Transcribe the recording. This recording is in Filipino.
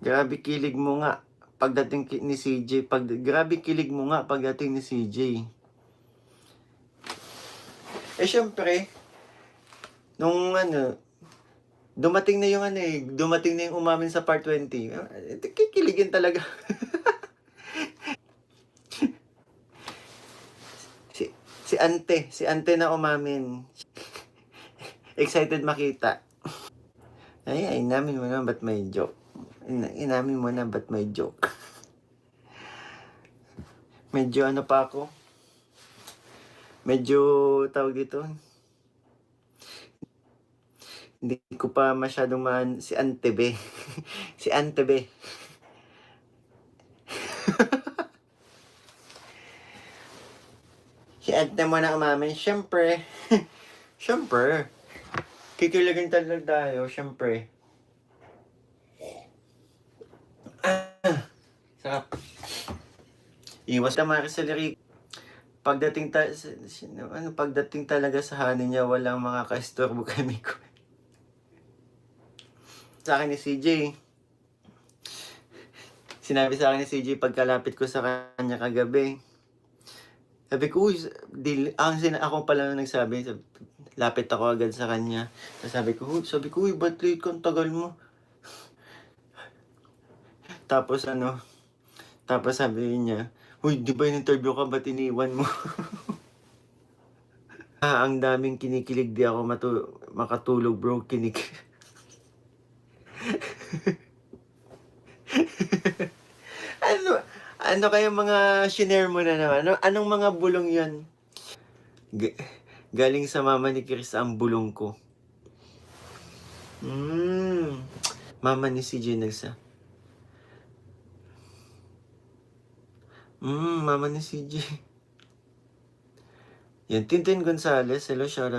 Grabe kilig mo nga pagdating ni CJ, grabe kilig mo nga pagdating ni CJ. Eh syempre, nung dumating na yung dumating na yung umamin sa part 20, kikiligin talaga. Si ante na umamin. Excited makita. Ay, inamin mo na ba't may joke? Inamin mo na ba't may joke? Medyo pa ako. Medyo tawag dito. Hindi ko pa masyadong si Antebe. Si Antebe. Si Ante mo na umamin. Syempre. Syempre. Kikiligin talaga tayo. Syempre. Sarap. Iwas na Maricel. Pagdating talaga sa hanin niya, walang makaka-istorbo kami ko. Sa akin ni CJ. Sinabi sa akin ni CJ pagkalapit ko sa kanya kagabi. Sabi ko, ako pala nagsabi, lapit ako agad sa kanya. Sabi ko, ba't late kang tagal mo? Tapos sabi niya, "Uy, di ba in-interview ka, ba't iniwan mo?" Ang daming kinikilig, di ako makatulog bro, kinig. Ano kaya mga shinare mo na naman? Anong mga bulong yan? Galing sa mama ni Chris ang bulong ko. Mama ni CJ mama ni CJ. Yan, Tintin Gonzales. Hello, shoutout.